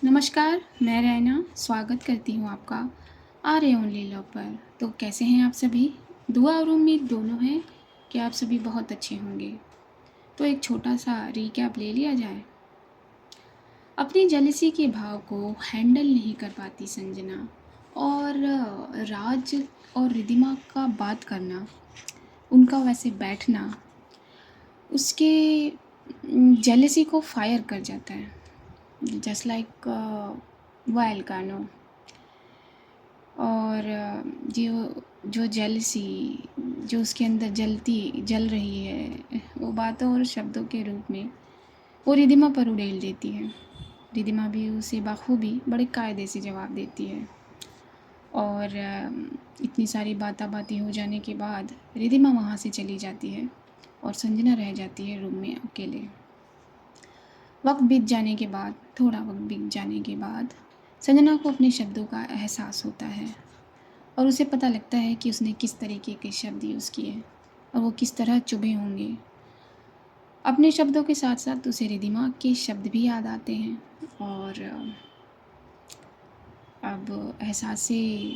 नमस्कार, मैं रैना स्वागत करती हूँ आपका आर्य ओनली लव पर। तो कैसे हैं आप सभी? दुआ और उम्मीद दोनों हैं कि आप सभी बहुत अच्छे होंगे। तो एक छोटा-सा रिकैप ले लिया जाए। अपनी जेलसी के भाव को हैंडल नहीं कर पाती संजना और राज और रिधिमा का बात करना, उनका वैसे बैठना, उसके जेलसी को फायर कर जाता है। Just like volcano. और जो जो जेलसी जो उसके अंदर जल रही है, वो बातों और शब्दों के रूप में वो रिधिमा पर उड़ेल देती है। रिधिमा भी उसे बखूबी बड़े कायदे से जवाब देती है। और इतनी सारी बातें हो जाने के बाद रिधिमा वहाँ से चली जाती है और संजना रह जाती है रूम में अकेले। थोड़ा वक्त बीत जाने के बाद संजना को अपने शब्दों का एहसास होता है और उसे पता लगता है कि उसने किस तरीके के शब्द यूज़ किए और वो किस तरह चुभे होंगे। अपने शब्दों के साथ साथ उसे रिधिमा के शब्द भी याद आते हैं। और अब एहसासे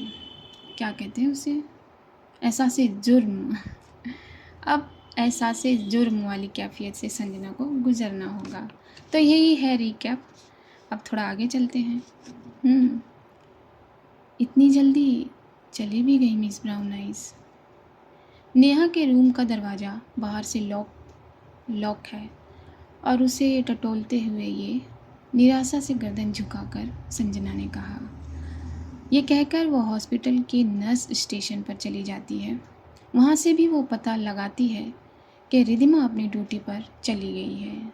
क्या कहते हैं उसे, एहसासे जुर्म अब एहसासे जुर्म वाली कैफियत से संजना को गुजरना होगा। तो यही है रिकैप। अब थोड़ा आगे चलते हैं। इतनी जल्दी चली भी गई मिस ब्राउन आइज़। नेहा के रूम का दरवाज़ा बाहर से लॉक है और उसे टटोलते हुए ये निराशा से गर्दन झुकाकर संजना ने कहा। ये कहकर वो हॉस्पिटल के नर्स स्टेशन पर चली जाती है। वहाँ से भी वो पता लगाती है कि रिधिमा अपनी ड्यूटी पर चली गई है।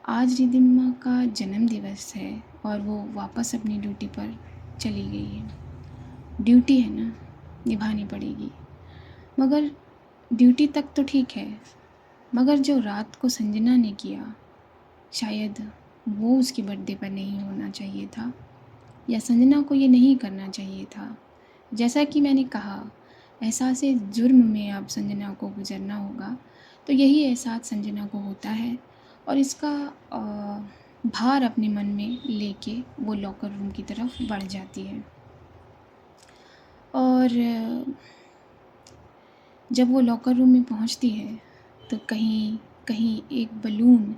आज रिधिमा का जन्मदिवस है और वो वापस अपनी ड्यूटी पर चली गई है। ड्यूटी है ना, निभानी पड़ेगी। मगर ड्यूटी तक तो ठीक है, मगर जो रात को संजना ने किया, शायद वो उसके बर्थडे पर नहीं होना चाहिए था, या संजना को ये नहीं करना चाहिए था। जैसा कि मैंने कहा, एहसासे जुर्म में अब संजना को गुजरना होगा। तो यही एहसास संजना को होता है और इसका भार अपने मन में लेके वो लॉकर रूम की तरफ बढ़ जाती है। और जब वो लॉकर रूम में पहुंचती है तो कहीं कहीं एक बलून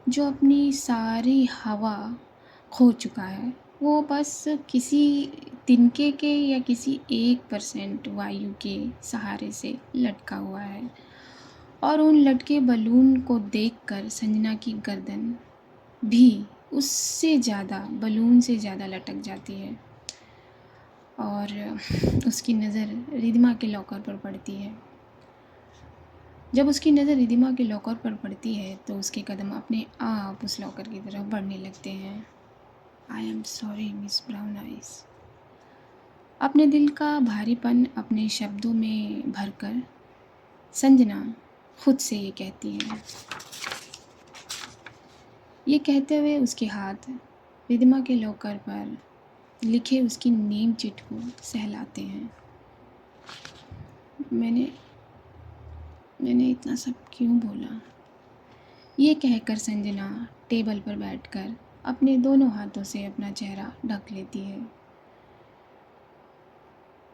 जो अपनी सारी हवा खो चुका है, वो बस किसी तिनके के या किसी 1% वायु के सहारे से लटका हुआ है। और उन लटके बलून को देखकर संजना की गर्दन भी उससे ज़्यादा, बलून से ज़्यादा लटक जाती है। और उसकी नज़र रिधिमा के लॉकर पर पड़ती है। जब उसकी नज़र रिधिमा के लॉकर पर पड़ती है तो उसके कदम अपने आप उस लॉकर की तरफ बढ़ने लगते हैं। I am sorry miss brown eyes. अपने दिल का भारीपन अपने शब्दों में भरकर संजना खुद से ये कहती है। ये कहते हुए उसके हाथ रिधिमा के लॉकर पर लिखे उसकी नेम चिट को सहलाते हैं। मैंने इतना सब क्यों बोला? ये कहकर संजना टेबल पर बैठकर अपने दोनों हाथों से अपना चेहरा ढक लेती है।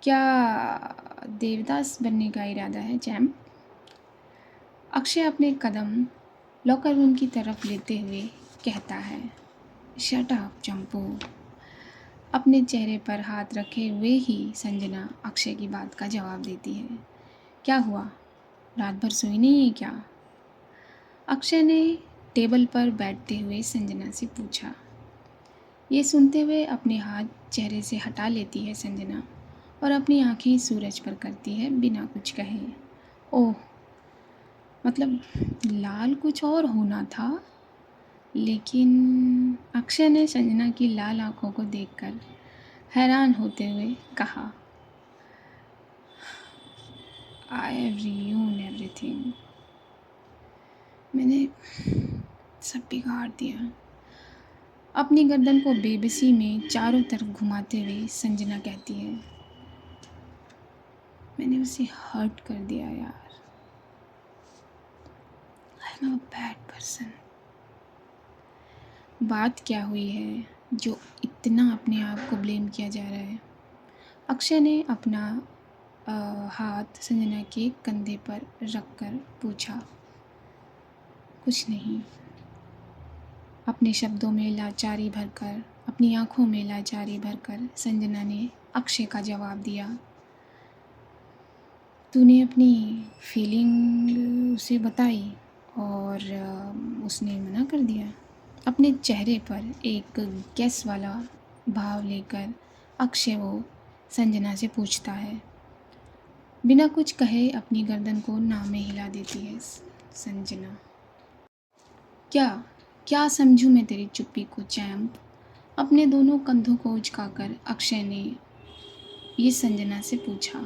क्या देवदास बनने का इरादा है चैम? अक्षय अपने कदम लॉकर रूम की तरफ लेते हुए कहता है। शट अप चंपू। अपने चेहरे पर हाथ रखे हुए ही संजना अक्षय की बात का जवाब देती है। क्या हुआ, रात भर सोई नहीं है क्या? अक्षय ने टेबल पर बैठते हुए संजना से पूछा। ये सुनते हुए अपने हाथ चेहरे से हटा लेती है संजना और अपनी आंखें सूरज पर करती है बिना कुछ कहे। ओह, मतलब लाल कुछ और होना था। लेकिन अक्षय ने संजना की लाल आंखों को देखकर हैरान होते हुए कहा, आई हैव रीयून एवरीथिंग। मैंने सब बिगाड़ दिया। अपनी गर्दन को बेबसी में चारों तरफ घुमाते हुए संजना कहती है, मैंने उसे हर्ट कर दिया यार। I am a bad person. बात क्या हुई है जो इतना अपने आप को ब्लेम किया जा रहा है? अक्षय ने अपना हाथ संजना के कंधे पर रखकर पूछा। कुछ नहीं। अपने शब्दों में लाचारी भरकर, अपनी आंखों में लाचारी भरकर संजना ने अक्षय का जवाब दिया। तूने अपनी फीलिंग उसे बताई और उसने मना कर दिया। अपने चेहरे पर एक गैस वाला भाव लेकर अक्षय वो संजना से पूछता है। बिना कुछ कहे अपनी गर्दन को ना में हिला देती है संजना। क्या क्या समझूं मैं तेरी चुप्पी को चैंप? अपने दोनों कंधों को उचकाकर अक्षय ने ये संजना से पूछा।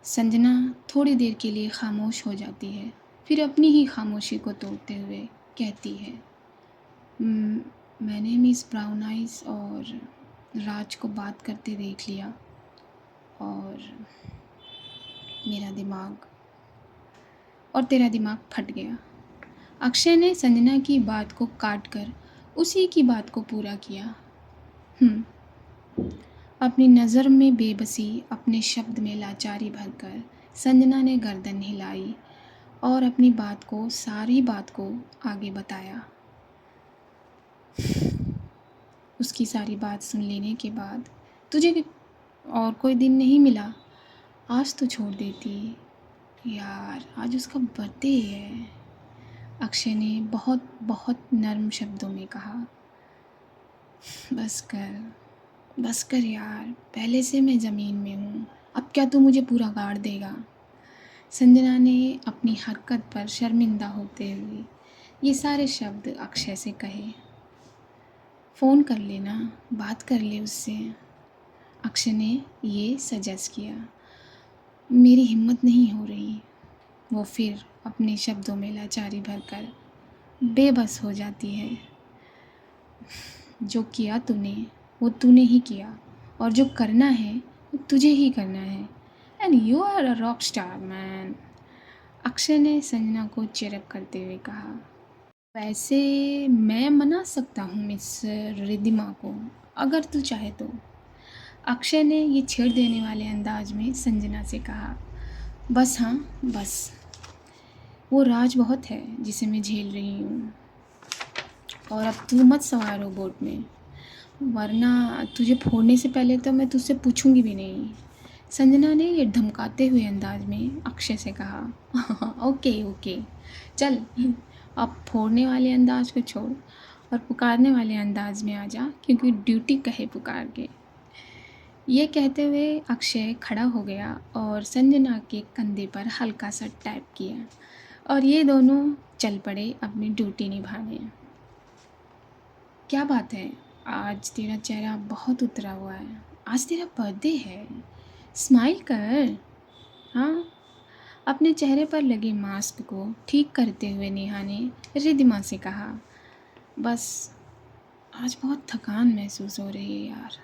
संजना थोड़ी देर के लिए खामोश हो जाती है, फिर अपनी ही खामोशी को तोड़ते हुए कहती है, मैंने मिस ब्राउन आइज और राज को बात करते देख लिया और मेरा दिमाग और तेरा दिमाग फट गया। अक्षय ने संजना की बात को काट कर उसी की बात को पूरा किया। अपनी नज़र में बेबसी, अपने शब्द में लाचारी भरकर संजना ने गर्दन हिलाई और अपनी बात को, सारी बात को आगे बताया। उसकी सारी बात सुन लेने के बाद, तुझे और कोई दिन नहीं मिला? आज तो छोड़ देती यार, आज उसका बर्थडे है। अक्षय ने बहुत बहुत नर्म शब्दों में कहा। बस कर यार, पहले से मैं ज़मीन में हूँ, अब क्या तू मुझे पूरा गाड़ देगा? संजना ने अपनी हरकत पर शर्मिंदा होते हुए ये सारे शब्द अक्षय से कहे। फ़ोन कर लेना, बात कर ले उससे, अक्षय ने ये सजेस्ट किया। मेरी हिम्मत नहीं हो रही। वो फिर अपने शब्दों में लाचारी भरकर बेबस हो जाती है। जो किया तूने वो तूने ही किया और जो करना है वो तुझे ही करना है। And you are a rock star man, Akshay ने संजना को चेयरअप करते हुए कहा। वैसे मैं मना सकता हूँ मिस रिद्धिमा को, अगर तू चाहे तो, अक्षय ने ये छेड़ देने वाले अंदाज में संजना से कहा। बस हाँ बस, वो राज बहुत है जिसे मैं झेल रही हूँ, और अब तू मत सवार हो बोट में, वरना तुझे फोड़ने से पहले तो मैं तुझसे पूछूंगी भी नहीं, संजना ने ये धमकाते हुए अंदाज में अक्षय से कहा। ओके चल, अब फोड़ने वाले अंदाज को छोड़ और पुकारने वाले अंदाज में आ जा, क्योंकि ड्यूटी कहे पुकार के। ये कहते हुए अक्षय खड़ा हो गया और संजना के कंधे पर हल्का सा टैप किया और ये दोनों चल पड़े अपनी ड्यूटी निभाने। क्या बात है, आज तेरा चेहरा बहुत उतरा हुआ है, आज तेरा बर्थडे है, स्माइल कर। हाँ, अपने चेहरे पर लगे मास्क को ठीक करते हुए नेहा ने रिद्धिमा से कहा। बस आज बहुत थकान महसूस हो रही है यार,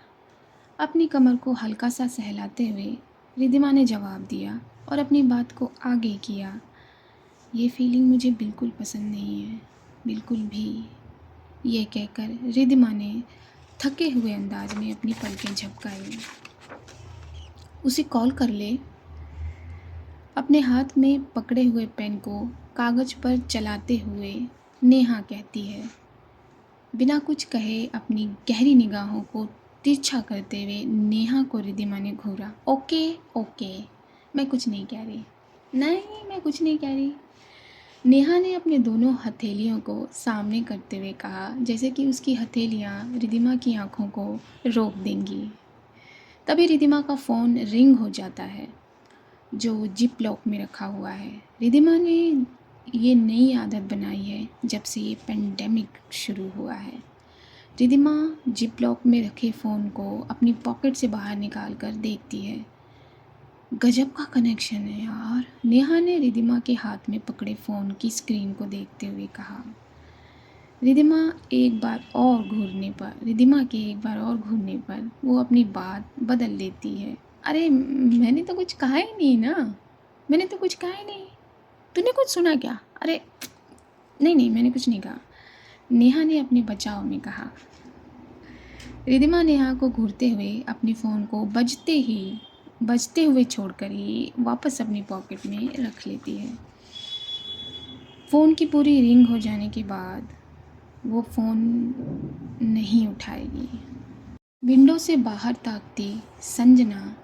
अपनी कमर को हल्का सा सहलाते हुए रिद्धिमा ने जवाब दिया और अपनी बात को आगे किया। ये फीलिंग मुझे बिल्कुल पसंद नहीं है, बिल्कुल भी। ये कहकर रिद्धिमा ने थके हुए अंदाज में अपनी पलकें झपकाई। उसे कॉल कर ले, अपने हाथ में पकड़े हुए पेन को कागज़ पर चलाते हुए नेहा कहती है। बिना कुछ कहे अपनी गहरी निगाहों को तिरछा करते हुए नेहा को रिद्धिमा ने घूरा। ओके, मैं कुछ नहीं कह रही। नहीं, मैं कुछ नहीं कह रही। नेहा ने अपने दोनों हथेलियों को सामने करते हुए कहा, जैसे कि उसकी हथेलियाँ रिद्धिमा की आंखों को रोक देंगी। तभी रिद्धिमा का फ़ोन रिंग हो जाता है, जो जिप लॉक में रखा हुआ है। रिद्धिमा ने ये नई आदत बनाई है जब से ये पेंडेमिक शुरू हुआ है। रिद्धिमा जिप लॉक में रखे फ़ोन को अपनी पॉकेट से बाहर निकाल कर देखती है। गजब का कनेक्शन है यार, नेहा ने रिद्धिमा के हाथ में पकड़े फ़ोन की स्क्रीन को देखते हुए कहा। रिद्धिमा के एक बार और घूरने पर वो अपनी बात बदल लेती है। अरे मैंने तो कुछ कहा ही नहीं ना, मैंने तो कुछ कहा ही नहीं। तूने कुछ सुना क्या? अरे नहीं, मैंने कुछ नहीं कहा। नेहा ने अपने बचाव में कहा। रिद्धिमा नेहा को घूरते हुए अपने फ़ोन को बजते हुए छोड़कर ही वापस अपनी पॉकेट में रख लेती है। फ़ोन की पूरी रिंग हो जाने के बाद वो फ़ोन नहीं उठाएगी। विंडो से बाहर ताकती संजना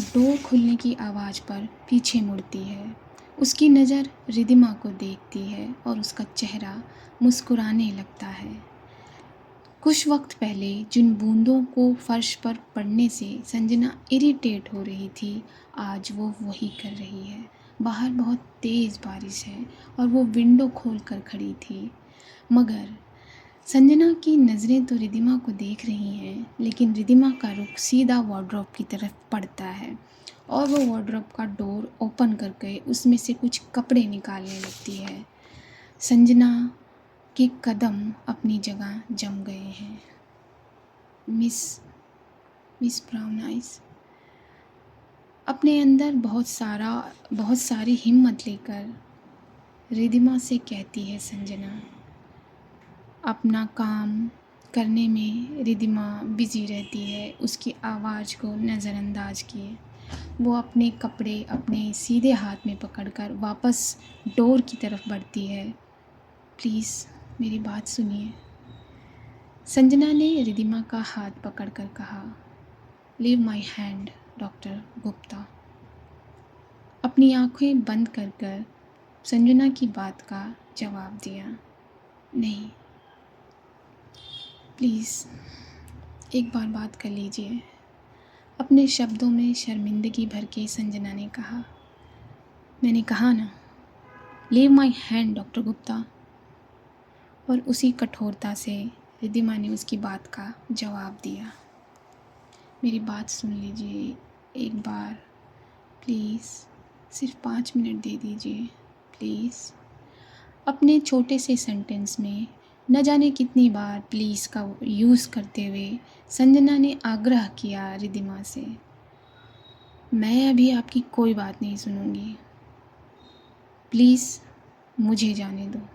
डोर खुलने की आवाज़ पर पीछे मुड़ती है। उसकी नज़र रिद्धिमा को देखती है और उसका चेहरा मुस्कुराने लगता है। कुछ वक्त पहले जिन बूंदों को फर्श पर पड़ने से संजना इरिटेट हो रही थी, आज वो वही कर रही है। बाहर बहुत तेज़ बारिश है और वो विंडो खोल कर खड़ी थी, मगर संजना की नज़रें तो रिद्धिमा को देख रही हैं, लेकिन रिद्धिमा का रुख सीधा वार्डरोब की तरफ पड़ता है और वो वार्डरोब का डोर ओपन करके उसमें से कुछ कपड़े निकालने लगती है। संजना के कदम अपनी जगह जम गए हैं। मिस ब्राउन आइज़ अपने अंदर बहुत सारी हिम्मत लेकर रिद्धिमा से कहती है संजना। अपना काम करने में रिद्धिमा बिज़ी रहती है, उसकी आवाज़ को नज़रअंदाज किए वो अपने कपड़े अपने सीधे हाथ में पकड़कर वापस डोर की तरफ बढ़ती है। प्लीज़ मेरी बात सुनिए, संजना ने रिद्धिमा का हाथ पकड़कर कहा। Leave my hand doctor Gupta. अपनी आंखें बंद कर संजना की बात का जवाब दिया। नहीं, प्लीज़ एक बार बात कर लीजिए, अपने शब्दों में शर्मिंदगी भर के संजना ने कहा। मैंने कहा ना, leave my hand doctor Gupta. और उसी कठोरता से रिद्धिमा ने उसकी बात का जवाब दिया। मेरी बात सुन लीजिए एक बार, प्लीज़ सिर्फ 5 मिनट दे दीजिए प्लीज़। अपने छोटे से सेंटेंस में न जाने कितनी बार प्लीज़ का यूज़ करते हुए संजना ने आग्रह किया रिद्धिमा से। मैं अभी आपकी कोई बात नहीं सुनूंगी, प्लीज़ मुझे जाने दो।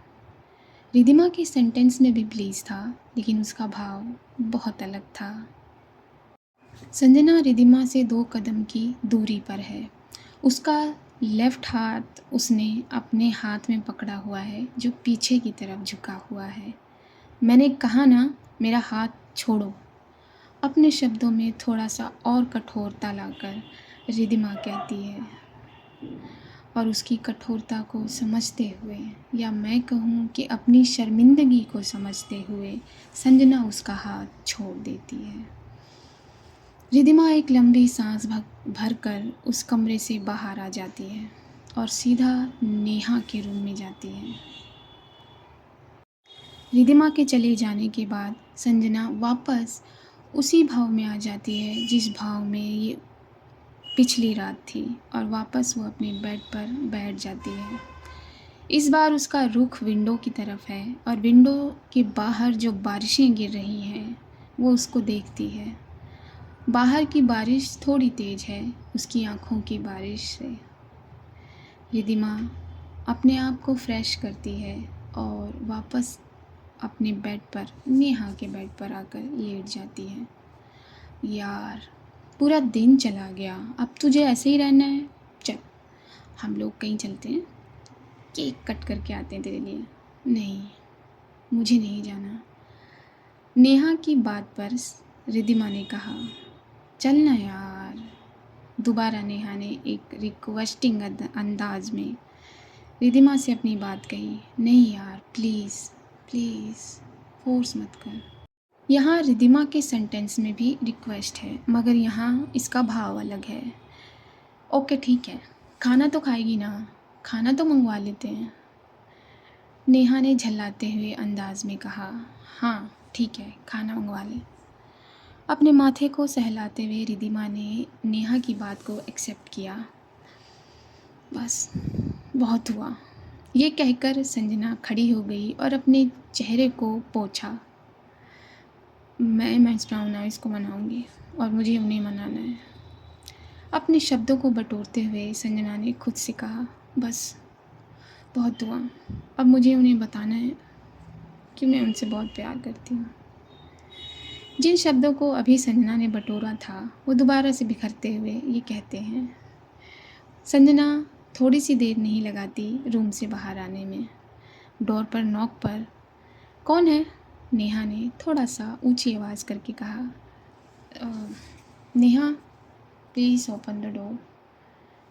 रिद्धिमा के सेंटेंस में भी प्लीज़ था, लेकिन उसका भाव बहुत अलग था। संजना रिद्धिमा से 2 कदम की दूरी पर है। उसका लेफ़्ट हाथ उसने अपने हाथ में पकड़ा हुआ है, जो पीछे की तरफ झुका हुआ है। मैंने कहा ना, मेरा हाथ छोड़ो। अपने शब्दों में थोड़ा सा और कठोरता लाकर रिद्धिमा कहती है, और उसकी कठोरता को समझते हुए, या मैं कहूँ कि अपनी शर्मिंदगी को समझते हुए, संजना उसका हाथ छोड़ देती है। रिद्धिमा एक लंबी सांस भरकर उस कमरे से बाहर आ जाती है और सीधा नेहा के रूम में जाती है। रिद्धिमा के चले जाने के बाद संजना वापस उसी भाव में आ जाती है जिस भाव में ये पिछली रात थी, और वापस वो अपने बेड पर बैठ जाती है। इस बार उसका रुख विंडो की तरफ है और विंडो के बाहर जो बारिशें गिर रही हैं वो उसको देखती है। बाहर की बारिश थोड़ी तेज़ है उसकी आँखों की बारिश से। रिद्धिमा अपने आप को फ्रेश करती है और वापस अपने बेड पर, नेहा के बेड पर आकर लेट जाती है। यार, पूरा दिन चला गया, अब तुझे ऐसे ही रहना है? चल हम लोग कहीं चलते हैं, केक कट करके आते हैं तेरे लिए। नहीं, मुझे नहीं जाना। नेहा की बात पर रिद्धिमा ने कहा। चलना यार। दोबारा नेहा ने एक रिक्वेस्टिंग अंदाज में रिद्धिमा से अपनी बात कही। नहीं यार, प्लीज़ प्लीज़ फोर्स मत कर। यहाँ रिद्धिमा के सेंटेंस में भी रिक्वेस्ट है, मगर यहाँ इसका भाव अलग है। ओके ठीक है, खाना तो खाएगी ना, खाना तो मंगवा लेते हैं, नेहा ने झल्लाते हुए अंदाज में कहा। हाँ ठीक है, खाना मंगवा लें। अपने माथे को सहलाते हुए रिद्धिमा ने नेहा की बात को एक्सेप्ट किया। बस बहुत हुआ, ये कहकर संजना खड़ी हो गई और अपने चेहरे को पोंछा। मैं मिस ब्राउन आइज़ को मनाऊंगी और मुझे उन्हें मनाना है। अपने शब्दों को बटोरते हुए संजना ने खुद से कहा, बस बहुत हुआ, अब मुझे उन्हें बताना है। कि मैं उनसे बहुत प्यार करती हूँ। जिन शब्दों को अभी संजना ने बटोरा था वो दोबारा से बिखरते हुए ये कहते हैं। संजना थोड़ी सी देर नहीं लगाती रूम से बाहर आने में। डोर पर नॉक पर कौन है? नेहा ने थोड़ा सा ऊंची आवाज़ करके कहा। "Uh, Neha please open the door."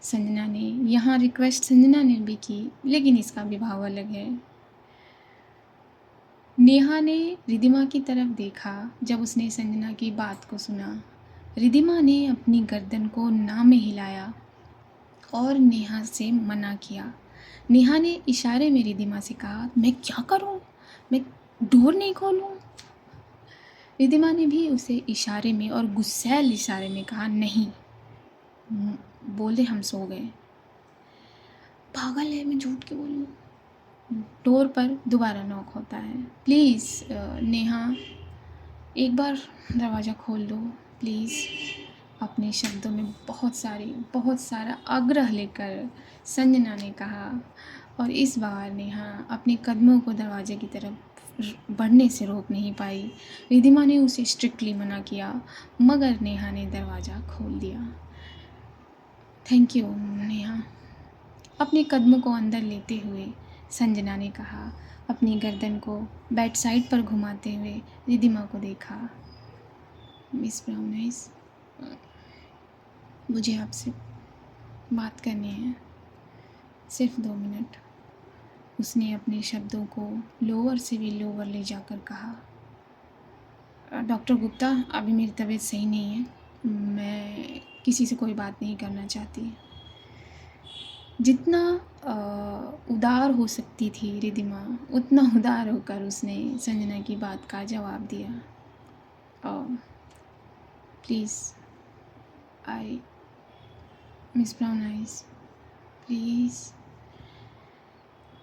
Sanjana ने यहाँ रिक्वेस्ट संजना ने भी की, लेकिन इसका भी भाव अलग है। नेहा ने रिधिमा की तरफ देखा जब उसने संजना की बात को सुना। रिधिमा ने अपनी गर्दन को ना में हिलाया और नेहा से मना किया। नेहा ने इशारे में रिधिमा से कहा, मैं क्या करूं? मैं डोर नहीं खोलूं? रिधिमा ने भी उसे इशारे में और गुस्सैल इशारे में कहा, नहीं। बोले हम सो गए। पागल है, मैं झूठ क्यों बोलूं? डोर पर दोबारा नॉक होता है। प्लीज़ नेहा एक बार दरवाज़ा खोल दो प्लीज़। अपने शब्दों में बहुत सारा आग्रह लेकर संजना ने कहा और इस बार नेहा अपने कदमों को दरवाजे की तरफ बढ़ने से रोक नहीं पाई। रिधिमा ने उसे स्ट्रिक्टली मना किया मगर नेहा ने दरवाज़ा खोल दिया। Thank you Neha. अपने कदमों को अंदर लेते हुए संजना ने कहा। अपनी गर्दन को बेड साइड पर घुमाते हुए रिधिमा को देखा। मिस ब्राउन आइज, मुझे आपसे बात करनी है, सिर्फ 2 मिनट। उसने अपने शब्दों को लोअर से भी लोअर ले जाकर कहा। डॉक्टर गुप्ता, अभी मेरी तबीयत सही नहीं है, मैं किसी से कोई बात नहीं करना चाहती। जितना उदार हो सकती थी रिधिमा, उतना उदार होकर उसने संजना की बात का जवाब दिया। Please I miss brown eyes, please.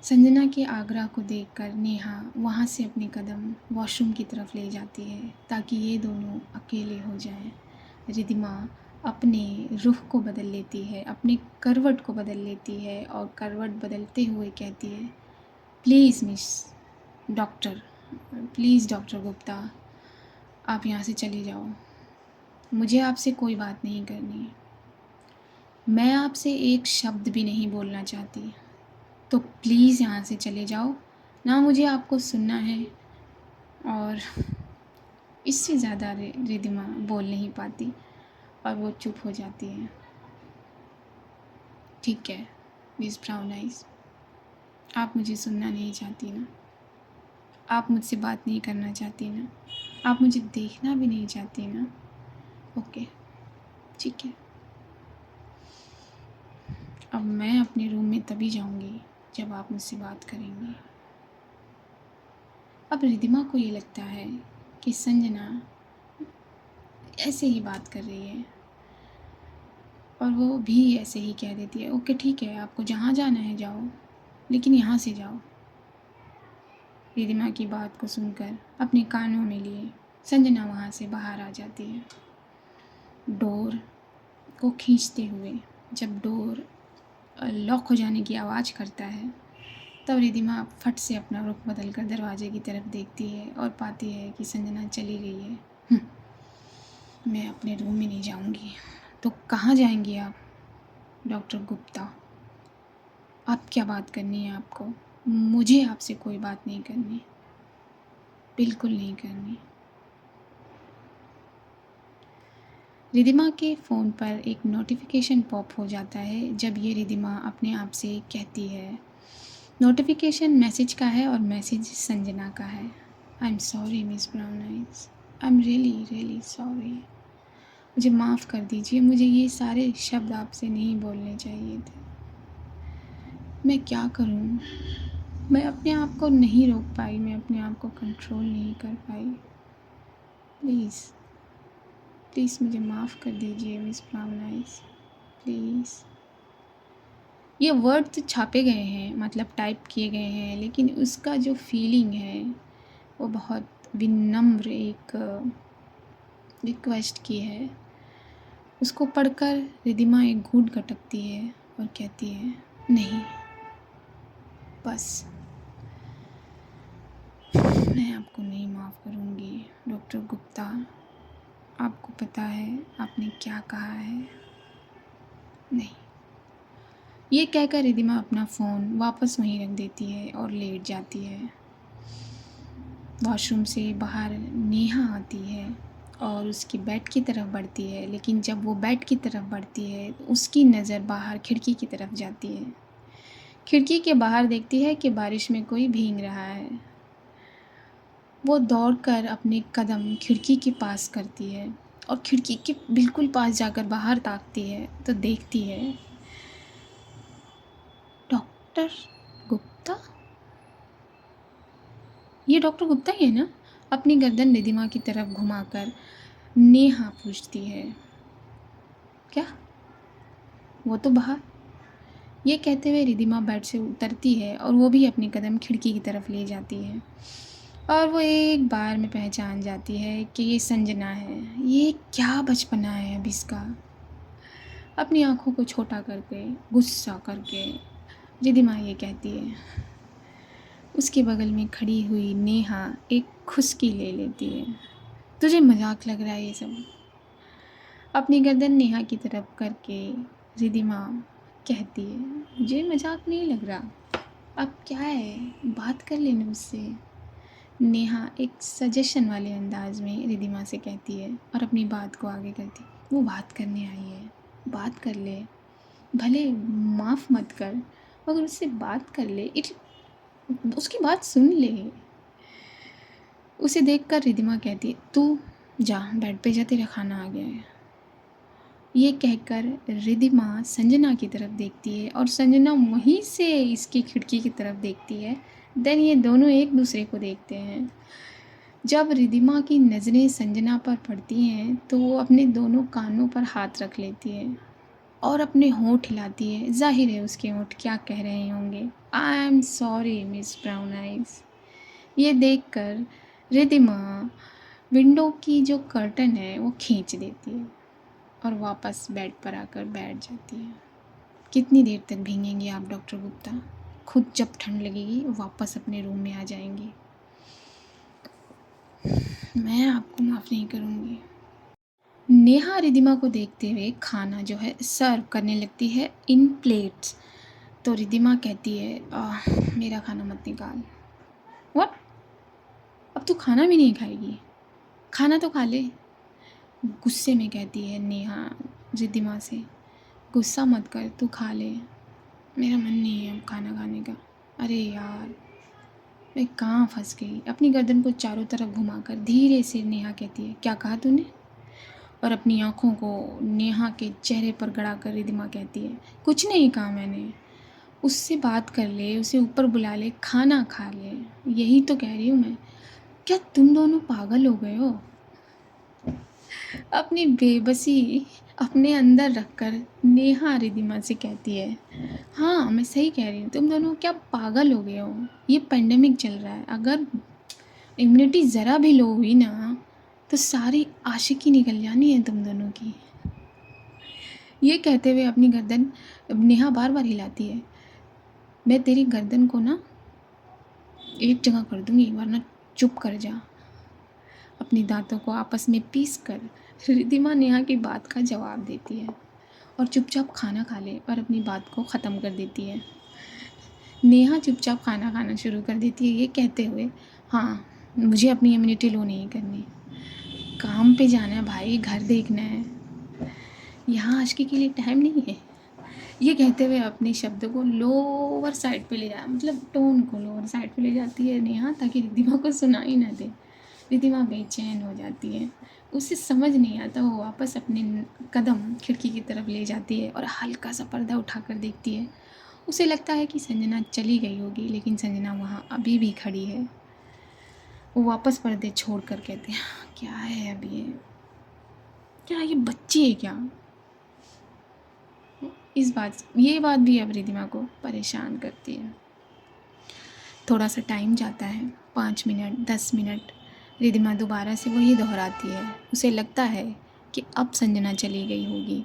Sanjana के आग्रह को देखकर नेहा वहाँ से अपने कदम वॉशरूम की तरफ ले जाती है ताकि ये दोनों अकेले हो जाएं। रिधिमा अपने रुख को बदल लेती है, अपने करवट को बदल लेती है और करवट बदलते हुए कहती है, please miss doctor, please doctor Gupta, आप यहाँ से चले जाओ। मुझे आपसे कोई बात नहीं करनी। मैं आपसे एक शब्द भी नहीं बोलना चाहती, तो प्लीज़ यहाँ से चले जाओ। ना मुझे आपको सुनना है। और इससे ज़्यादा रिधिमा बोल नहीं पाती और वो चुप हो जाती है। ठीक है मिस ब्राउन आइज, आप मुझे सुनना नहीं चाहती ना, आप मुझसे बात नहीं करना चाहती ना, आप मुझे देखना भी नहीं चाहती ना। ओके ठीक है, अब मैं अपने रूम में तभी जाऊंगी जब आप मुझसे बात करेंगी। अब रिधिमा को ये लगता है कि संजना ऐसे ही बात कर रही है और वो भी ऐसे ही कह देती है, ओके ठीक है, आपको जहाँ जाना है जाओ, लेकिन यहाँ से जाओ। रिधिमा की बात को सुनकर अपने कानों में लिए संजना वहाँ से बाहर आ जाती है। डोर को खींचते हुए जब डोर लॉक हो जाने की आवाज़ करता है तब रिधिमा फट से अपना रुख बदल कर दरवाजे की तरफ देखती है और पाती है कि संजना चली गई है। मैं अपने रूम में नहीं जाऊंगी। तो कहाँ जाएंगी आप डॉक्टर गुप्ता? आप क्या बात करनी है आपको? मुझे आपसे कोई बात नहीं करनी, बिल्कुल नहीं करनी। रिधिमा के फ़ोन पर एक नोटिफिकेशन पॉप हो जाता है जब ये रिधिमा अपने आप से कहती है। नोटिफिकेशन मैसेज का है और मैसेज संजना का है। I am sorry miss brown eyes, I am really sorry. मुझे माफ़ कर दीजिए, मुझे ये सारे शब्द आपसे नहीं बोलने चाहिए थे। मैं क्या करूं? मैं अपने आप को नहीं रोक पाई, मैं अपने आप को कंट्रोल नहीं कर पाई। प्लीज़ मुझे माफ़ कर दीजिए मिस ब्राउन आइज, प्लीज़। ये वर्ड तो छापे गए हैं, मतलब टाइप किए गए हैं, लेकिन उसका जो फीलिंग है वो बहुत विनम्र एक रिक्वेस्ट की है। उसको पढ़कर रिधिमा एक घूंट कटकती है और कहती है, नहीं, बस। मैं आपको नहीं माफ़ करूँगी डॉक्टर गुप्ता। आपको पता है आपने क्या कहा है? नहीं। ये कहकर रिदिमा अपना फ़ोन वापस वहीं रख देती है और लेट जाती है। वॉशरूम से बाहर नेहा आती है और उसकी बेड की तरफ बढ़ती है, लेकिन जब वो बेड की तरफ बढ़ती है उसकी नज़र बाहर खिड़की की तरफ जाती है। खिड़की के बाहर देखती है कि बारिश में कोई भीग रहा है। वो दौड़कर अपने कदम खिड़की के पास करती है और खिड़की के बिल्कुल पास जाकर बाहर ताकती है तो देखती है डॉक्टर गुप्ता। ये डॉक्टर गुप्ता ही है ना? अपनी गर्दन रिदिमा की तरफ घुमाकर नेहा पूछती है। क्या? वो तो बाहर। ये कहते हुए रिदिमा बेड से उतरती है और वो भी अपने कदम खिड़की की तरफ ले जाती है और वो एक बार में पहचान जाती है कि ये संजना है। ये क्या बचपना है अब इसका। अपनी आंखों को छोटा करके गुस्सा करके रिदिमा ये कहती है। उसके बगल में खड़ी हुई नेहा एक खुशकी ले लेती है। तुझे मजाक लग रहा है ये सब? अपनी गर्दन नेहा की तरफ करके रिदिमा कहती है, मुझे मजाक नहीं लग रहा। अब क्या है, बात कर लेना उससे। नेहा एक सजेशन वाले अंदाज में रिदिमा से कहती है और अपनी बात को आगे करती। वो बात करने आई है, बात कर ले, भले माफ़ मत कर मगर उससे बात कर ले, उसकी बात सुन ले। उसे देखकर रिदिमा कहती है, तू जा बेड पे जा, तेरा खाना आ गया है। ये कहकर रिदिमा संजना की तरफ देखती है और संजना वहीं से इसकी खिड़की की तरफ देखती है। देन ये दोनों एक दूसरे को देखते हैं। जब रिदिमा की नज़रें संजना पर पड़ती हैं तो वो अपने दोनों कानों पर हाथ रख लेती है और अपने होंठ हिलाती है। जाहिर है उसके होंठ क्या कह रहे होंगे, I am sorry miss brown eyes. ये देखकर रिदिमा विंडो की जो कर्टन है वो खींच देती है और वापस बेड पर आकर बैठ जाती है। कितनी देर तक भीगेंगी आप डॉक्टर गुप्ता? खुद जब ठंड लगेगी वापस अपने रूम में आ जाएंगी। मैं आपको माफ़ नहीं करूँगी। नेहा रिदिमा को देखते हुए खाना जो है सर्व करने लगती है इन प्लेट्स। तो रिदिमा कहती है, मेरा खाना मत निकाल। व्हाट? अब तू खाना भी नहीं खाएगी? खाना तो खा ले। गुस्से में कहती है नेहा रिदिमा से, गुस्सा मत कर, तू खा ले, मेरा मन नहीं है अब खाना खाने का। अरे यार, मैं कहाँ फंस गई। अपनी गर्दन को चारों तरफ घुमाकर धीरे से नेहा कहती है, क्या कहा तूने? और अपनी आँखों को नेहा के चेहरे पर गड़ा कर रिदिमा कहती है, कुछ नहीं कहा मैंने। उससे बात कर ले, उसे ऊपर बुला ले, खाना खा ले, यही तो कह रही हूँ मैं। क्या तुम दोनों पागल हो गए हो? अपनी बेबसी अपने अंदर रखकर नेहा रिदिमा से कहती है, हाँ मैं सही कह रही हूँ, तुम दोनों क्या पागल हो गए हो? ये पेंडेमिक चल रहा है, अगर इम्यूनिटी ज़रा भी लो हुई ना तो सारी आशिकी निकल जानी है तुम दोनों की। ये कहते हुए अपनी गर्दन नेहा बार बार हिलाती है। मैं तेरी गर्दन को ना एक जगह कर दूंगी, वरना चुप कर जा। अपनी दांतों को आपस में पीस कर रिदिमा नेहा की बात का जवाब देती है और चुपचाप खाना खा ले और अपनी बात को ख़त्म कर देती है। नेहा चुपचाप खाना खाना शुरू कर देती है, ये कहते हुए, हाँ मुझे अपनी इम्यूनिटी लो नहीं करनी, काम पे जाना है भाई, घर देखना है, यहाँ आशिकी के लिए टाइम नहीं है। ये कहते हुए अपने शब्द को लोअर साइड पे ले जा, मतलब टोन को लोअर साइड पे ले जाती है नेहा, ताकि रिद्धिमा को सुनाई ना दे। रिद्धिमा बेचैन हो जाती है, उसे समझ नहीं आता। वो वापस अपने कदम खिड़की की तरफ ले जाती है और हल्का सा पर्दा उठाकर देखती है। उसे लगता है कि संजना चली गई होगी, लेकिन संजना वहाँ अभी भी खड़ी है। वो वापस पर्दे छोड़ कर कहते हैं, क्या है अब ये, क्या ये बच्ची है क्या? ये बात भी अब रिद्धिमा को परेशान करती है। थोड़ा सा टाइम जाता है, 5 मिनट 10 मिनट, रिद्धिमा दोबारा से वही दोहराती है। उसे लगता है कि अब संजना चली गई होगी,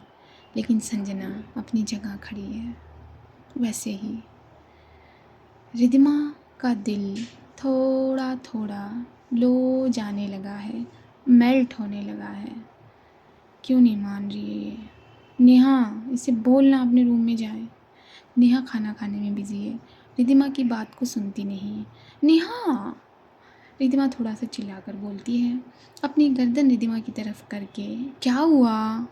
लेकिन संजना अपनी जगह खड़ी है। वैसे ही रिद्धिमा का दिल थोड़ा थोड़ा लो जाने लगा है, मेल्ट होने लगा है। क्यों नहीं मान रही है ये? नेहा, इसे बोलना अपने रूम में जाए। नेहा खाना खाने में बिजी है, रिधिमा की बात को सुनती नहीं है। नेहा, रिधिमा थोड़ा सा चिल्लाकर बोलती है, अपनी गर्दन रिधिमा की तरफ करके। क्या हुआ?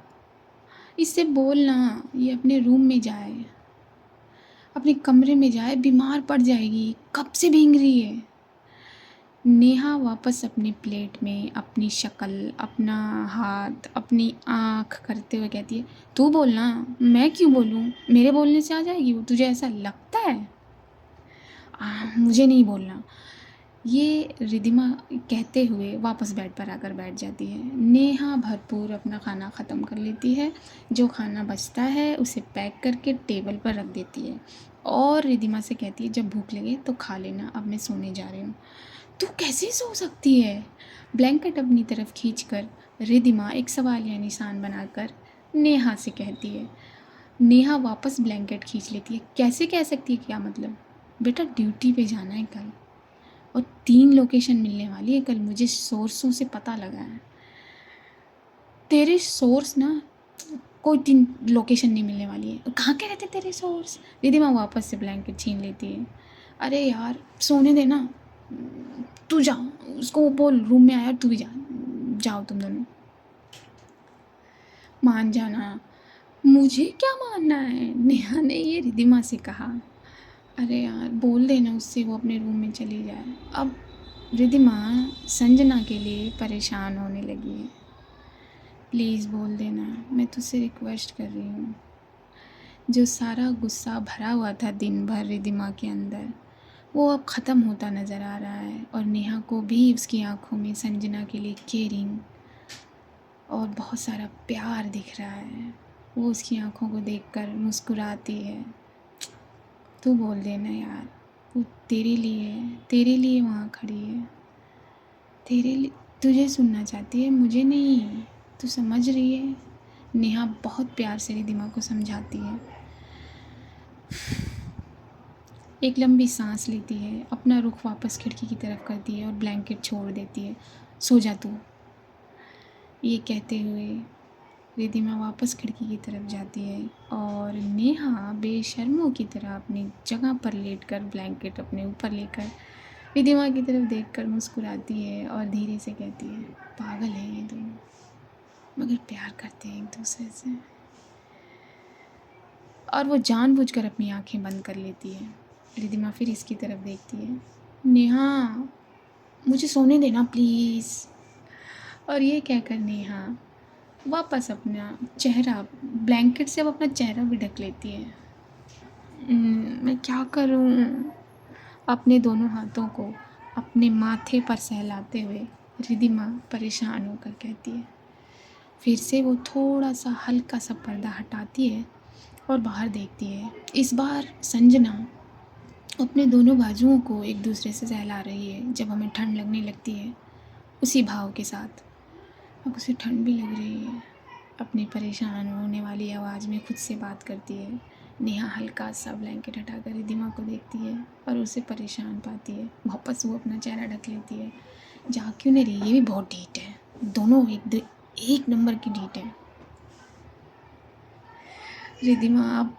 इससे बोलना ये अपने रूम में जाए, अपने कमरे में जाए, बीमार पड़ जाएगी, कब से भींग रही है। नेहा वापस अपनी प्लेट में अपनी शक्ल, अपना हाथ, अपनी आँख करते हुए कहती है, तू बोलना, मैं क्यों बोलूँ? मेरे बोलने से आ जाएगी वो, तुझे ऐसा लगता है? मुझे नहीं बोलना। ये रिधिमा कहते हुए वापस बेड पर आकर बैठ जाती है। नेहा भरपूर अपना खाना ख़त्म कर लेती है। जो खाना बचता है उसे पैक करके टेबल पर रख देती है और रिधिमा से कहती है, जब भूख लगे तो खा लेना, अब मैं सोने जा रही हूँ। तू कैसे सो सकती है? ब्लैंकेट अपनी तरफ खींचकर रिधिमा एक सवाल या निशान बनाकर नेहा से कहती है। नेहा वापस ब्लैंकेट खींच लेती है। कैसे कह सकती है? क्या मतलब? बेटा, ड्यूटी पे जाना है कल और 3 लोकेशन मिलने वाली है कल, मुझे सोर्सों से पता लगा है। तेरे सोर्स ना, कोई 3 लोकेशन नहीं मिलने वाली है। कहाँ के रहते तेरे सोर्स? रिधिमा वापस से ब्लैंकेट छीन लेती है। अरे यार, सोने देना, तू जा, उसको बोल रूम में आया, तू भी जा, जाओ तुम दोनों। मान जाना। मुझे क्या मानना है? नेहा ने ये रिधिमा से कहा। अरे यार, बोल देना उससे वो अपने रूम में चली जाए। अब रिधिमा संजना के लिए परेशान होने लगी है। प्लीज़ बोल देना, मैं तुझसे रिक्वेस्ट कर रही हूँ। जो सारा गुस्सा भरा हुआ था दिन भर रिधिमा के अंदर, वो अब ख़त्म होता नज़र आ रहा है और नेहा को भी उसकी आंखों में संजना के लिए केयरिंग और बहुत सारा प्यार दिख रहा है। वो उसकी आंखों को देखकर मुस्कुराती है। तू बोल देना यार, वो तेरे लिए वहाँ खड़ी है, तेरे लिए, तुझे सुनना चाहती है, मुझे नहीं। तू समझ रही है? नेहा बहुत प्यार से रिधिमा को समझाती है। एक लंबी सांस लेती है, अपना रुख वापस खिड़की की तरफ करती है और ब्लैंकेट छोड़ देती है। सो जा तू। ये कहते हुए रिधिमा वापस खिड़की की तरफ जाती है और नेहा बेशर्मों की तरह अपनी जगह पर लेटकर ब्लैंकेट अपने ऊपर लेकर रिधिमा की तरफ देखकर मुस्कुराती है और धीरे से कहती है, पागल है ये दोनों, मगर प्यार करते हैं एक दूसरे से। और वो जानबूझकर अपनी आंखें बंद कर लेती है। रिधिमा फिर इसकी तरफ देखती है। नेहा, मुझे सोने देना प्लीज़। और ये कहकर नेहा वापस अपना चेहरा ब्लैंकेट से अब अपना चेहरा भी ढक लेती है। मैं क्या करूं? अपने दोनों हाथों को अपने माथे पर सहलाते हुए रिधिमा परेशान होकर कहती है। फिर से वो थोड़ा सा हल्का सा पर्दा हटाती है और बाहर देखती है। इस बार संजना अपने दोनों बाजुओं को एक दूसरे से सहला रही है। जब हमें ठंड लगने लगती है, उसी भाव के साथ अब उसे ठंड भी लग रही है। अपनी परेशान होने वाली आवाज़ में खुद से बात करती है। नेहा हल्का सा ब्लैंकेट हटाकर रिधिमा को देखती है और उसे परेशान पाती है। वापस वो अपना चेहरा ढक लेती है। जा क्यों नहीं रही? ये भी बहुत ढीठ है, दोनों एक नंबर की ढीठ है। रिधिमा अब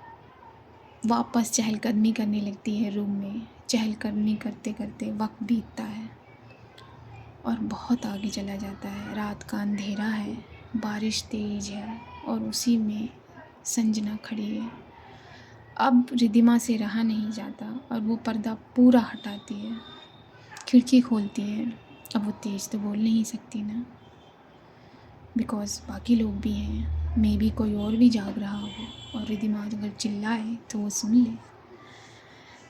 वापस चहलकदमी करने लगती है रूम में। चहलकदमी करते करते वक्त बीतता है और बहुत आगे चला जाता है। रात का अंधेरा है, बारिश तेज़ है और उसी में संजना खड़ी है। अब रिधिमा से रहा नहीं जाता और वो पर्दा पूरा हटाती है, खिड़की खोलती है। अब वो तेज़ तो बोल नहीं सकती ना, बिकॉज़ बाकी लोग भी हैं, मे बी कोई और भी जाग रहा हो और रिधिमा अगर चिल्लाए तो वो सुन ले।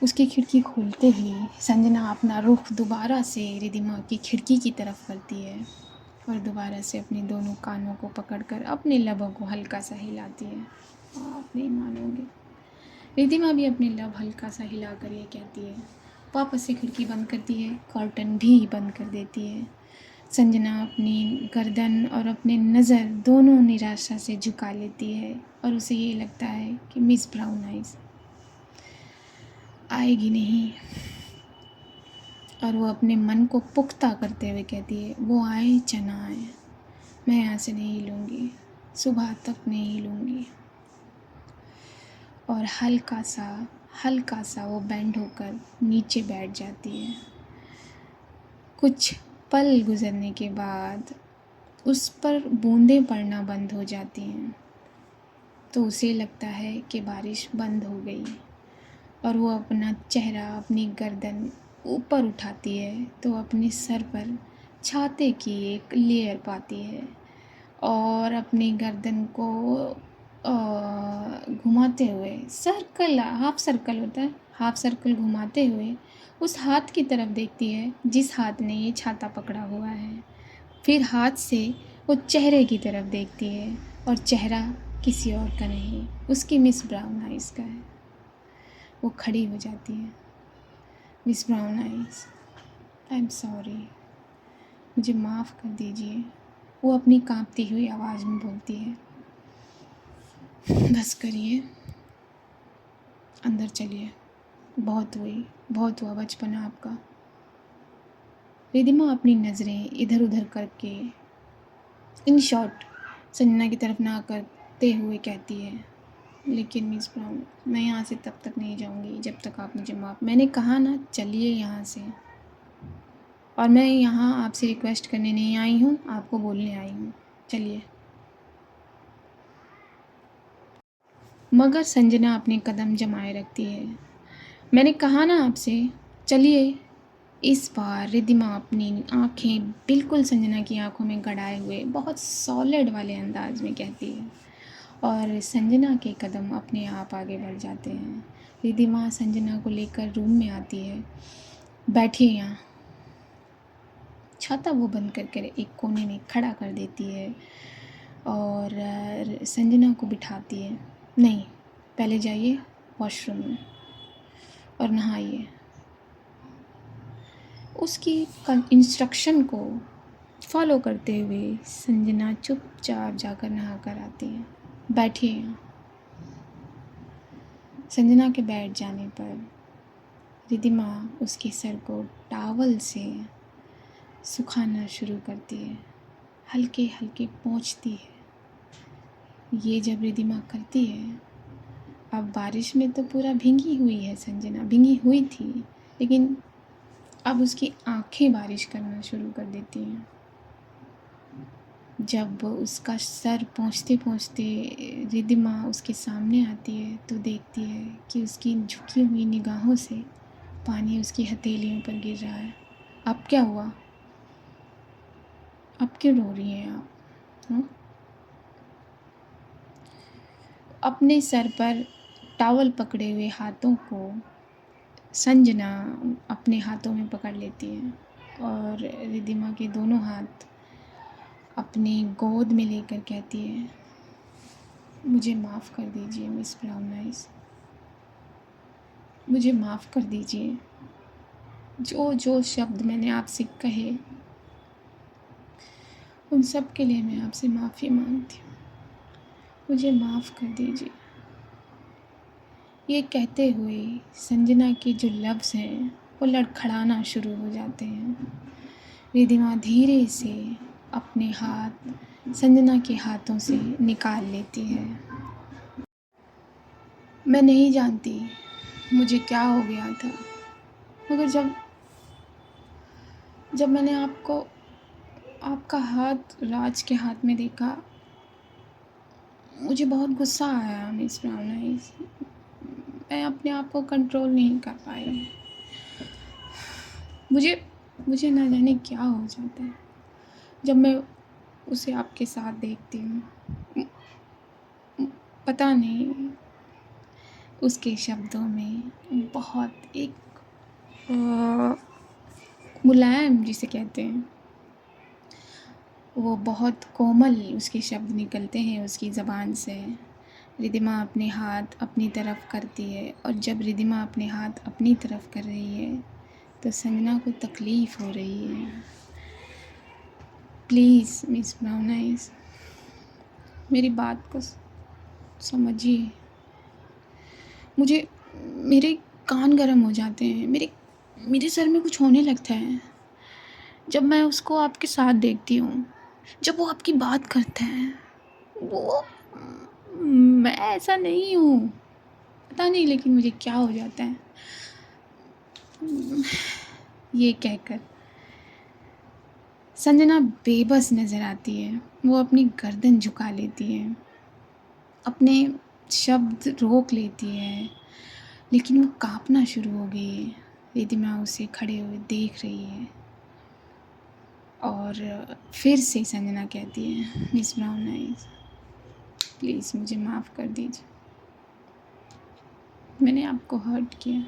उसकी खिड़की खोलते ही संजना अपना रुख दोबारा से रिधिमा की खिड़की की तरफ करती है और दोबारा से अपने दोनों कानों को पकड़कर अपने लबों को हल्का सा हिलाती है। आप नहीं मानोगे, रिधिमा भी अपने लब हल्का सा हिलाकर ये कहती है। वापस से खिड़की बंद करती है, कर्टन भी बंद कर देती है। संजना अपनी गर्दन और अपने नज़र दोनों निराशा से झुका लेती है और उसे ये लगता है कि मिस ब्राउन आइज़ आएगी नहीं। और वो अपने मन को पुख्ता करते हुए कहती है, वो आए चना आए, मैं यहाँ से नहीं हिलूँगी, सुबह तक नहीं हिलूँगी। और हल्का सा वो बेंड होकर नीचे बैठ जाती है। कुछ पल गुजरने के बाद उस पर बूंदें पड़ना बंद हो जाती हैं, तो उसे लगता है कि बारिश बंद हो गई। और वो अपना चेहरा, अपनी गर्दन ऊपर उठाती है तो अपने सर पर छाते की एक लेयर पाती है और अपनी गर्दन को घुमाते हुए हाफ सर्कल होता है, हाफ सर्कल घुमाते हुए उस हाथ की तरफ देखती है जिस हाथ ने ये छाता पकड़ा हुआ है। फिर हाथ से वो चेहरे की तरफ देखती है और चेहरा किसी और का नहीं, उसकी मिस ब्राउन आइज़ का है। वो खड़ी हो जाती है। Miss brown eyes, I am sorry, मुझे माफ़ कर दीजिए, वो अपनी कांपती हुई आवाज़ में बोलती है। बस करिए, अंदर चलिए, बहुत हुआ बचपना आपका। रिधिमा अपनी नज़रें इधर उधर करके इन शॉर्ट संजना की तरफ ना करते हुए कहती है, लेकिन मिस ब्राउन, मैं यहाँ से तब तक नहीं जाऊँगी जब तक आप मुझे मैंने कहा ना, चलिए यहाँ से। और मैं यहाँ आपसे रिक्वेस्ट करने नहीं आई हूँ, आपको बोलने आई हूँ, चलिए। मगर संजना अपने कदम जमाए रखती है। मैंने कहा ना आपसे, चलिए। इस बार रिधिमा अपनी आंखें बिल्कुल संजना की आंखों में गड़ाए हुए बहुत सॉलिड वाले अंदाज में कहती है और संजना के कदम अपने आप आगे बढ़ जाते हैं। रिधिमा संजना को लेकर रूम में आती है। बैठिए यहाँ। छाता वो बंद करके एक कोने में खड़ा कर देती है और संजना को बिठाती है। नहीं, पहले जाइए वॉशरूम में और नहाइए। उसकी इंस्ट्रक्शन को फॉलो करते हुए संजना चुपचाप जाकर नहा कर आती है। बैठिए यहाँ। संजना के बैठ जाने पर रिधिमा उसके सर को टॉवल से सुखाना शुरू करती है, हल्के हल्के पोंछती है। ये जब रिधिमा करती है, अब बारिश में तो पूरा भींगी हुई है संजना, भींगी हुई थी, लेकिन अब उसकी आंखें बारिश करना शुरू कर देती हैं। जब उसका सर पोंछते पोंछते रिधिमा उसके सामने आती है तो देखती है कि उसकी झुकी हुई निगाहों से पानी उसकी हथेलियों पर गिर रहा है। अब क्या हुआ? अब क्यों रो रही हैं आप? हाँ? अपने सर पर टॉवल पकड़े हुए हाथों को संजना अपने हाथों में पकड़ लेती है और रिधिमा के दोनों हाथ अपनी गोद में लेकर कहती है, मुझे माफ़ कर दीजिए मिस ब्राउन आइज़, मुझे माफ़ कर दीजिए। जो जो शब्द मैंने आपसे कहे उन सब के लिए मैं आपसे माफ़ी मांगती हूँ, मुझे माफ़ कर दीजिए। ये कहते हुए संजना के जो लफ्ज़ हैं वो लड़खड़ाना शुरू हो जाते हैं। रिधिमा धीरे से अपने हाथ संजना के हाथों से निकाल लेती है। मैं नहीं जानती मुझे क्या हो गया था, मगर जब मैंने आपका हाथ राज के हाथ में देखा, मुझे बहुत गुस्सा आया मिस ब्राउन आइज़। मैं अपने आप को कंट्रोल नहीं कर पाई। मुझे ना जाने क्या हो जाता है जब मैं उसे आपके साथ देखती हूँ। पता नहीं, उसके शब्दों में बहुत एक मुलायम जिसे कहते हैं, वो बहुत कोमल उसके शब्द निकलते हैं उसकी ज़बान से। रिधिमा अपने हाथ अपनी तरफ करती है और जब रिधिमा अपने हाथ अपनी तरफ कर रही है तो संजना को तकलीफ़ हो रही है। प्लीज़ मिस ब्राउन आइज़, मेरी बात को समझिए। मेरे कान गर्म हो जाते हैं, मेरे मेरे सर में कुछ होने लगता है जब मैं उसको आपके साथ देखती हूँ, जब वो आपकी बात करते हैं। वो मैं ऐसा नहीं हूँ, पता नहीं लेकिन मुझे क्या हो जाता है। ये कहकर संजना बेबस नज़र आती है। वो अपनी गर्दन झुका लेती है, अपने शब्द रोक लेती है, लेकिन वो कांपना शुरू हो गई है। रिद्धिमा उसे खड़े हुए देख रही है और फिर से संजना कहती है, मिस ब्राउन आइज, प्लीज़ मुझे माफ़ कर दीजिए, मैंने आपको हर्ट किया,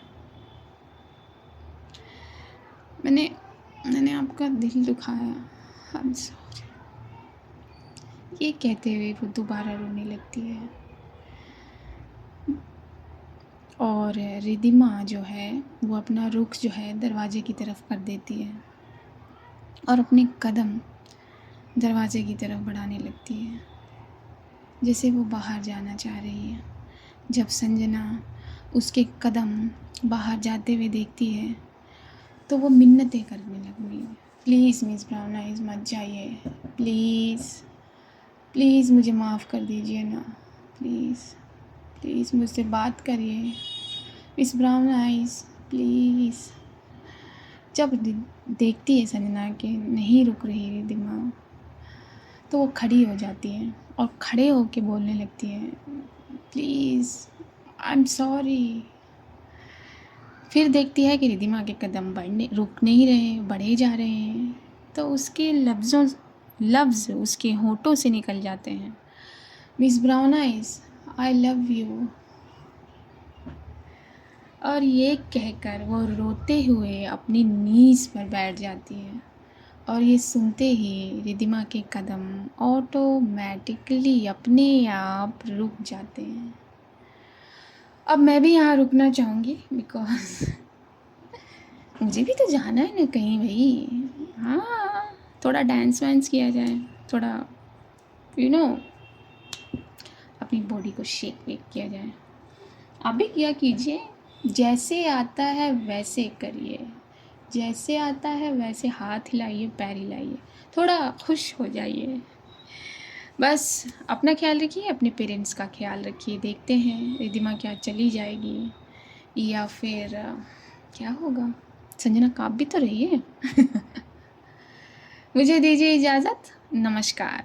मैंने मैंने आपका दिल दुखाया, आई एम सॉरी। ये कहते हुए वो दोबारा रोने लगती है और रिद्धिमा जो है वो अपना रुख जो है दरवाजे की तरफ कर देती है और अपने कदम दरवाजे की तरफ बढ़ाने लगती है, जैसे वो बाहर जाना चाह रही है। जब संजना उसके कदम बाहर जाते हुए देखती है तो वो मिन्नतें करने लगी, प्लीज़ मिस ब्राउन आइज मत जाइए, प्लीज़ प्लीज़ मुझे माफ़ कर दीजिए ना, प्लीज़ प्लीज़ मुझसे बात करिए, मिस ब्राउन आइज प्लीज़। जब देखती है संजना कि नहीं रुक रही दिमाग, तो वो खड़ी हो जाती है और खड़े होके बोलने लगती है, प्लीज़ आई एम सॉरी। फिर देखती है कि रिद्धिमा के कदम रुक नहीं रहे, बढ़े जा रहे हैं, तो उसके लफ्ज़ उसके होठों से निकल जाते हैं, miss brown eyes I love you. और ये कहकर वो रोते हुए अपनी नीज़ पर बैठ जाती है और ये सुनते ही रिद्धिमा के कदम ऑटोमेटिकली अपने आप रुक जाते हैं। अब मैं भी यहाँ रुकना चाहूँगी बिकॉज़ मुझे भी तो जाना है ना कहीं भाई। हाँ, थोड़ा डांस वांस किया जाए, थोड़ा यू नो अपनी बॉडी को शेक वेक किया जाए। आप भी किया कीजिए, जैसे आता है वैसे करिए, जैसे आता है वैसे हाथ हिलाइए, पैर हिलाइए, थोड़ा खुश हो जाइए। बस अपना ख्याल रखिए, अपने पेरेंट्स का ख्याल रखिए। देखते हैं रिद्धिमा क्या चली जाएगी या फिर क्या होगा। संजना काँप भी तो रही है। मुझे दीजिए इजाज़त, नमस्कार।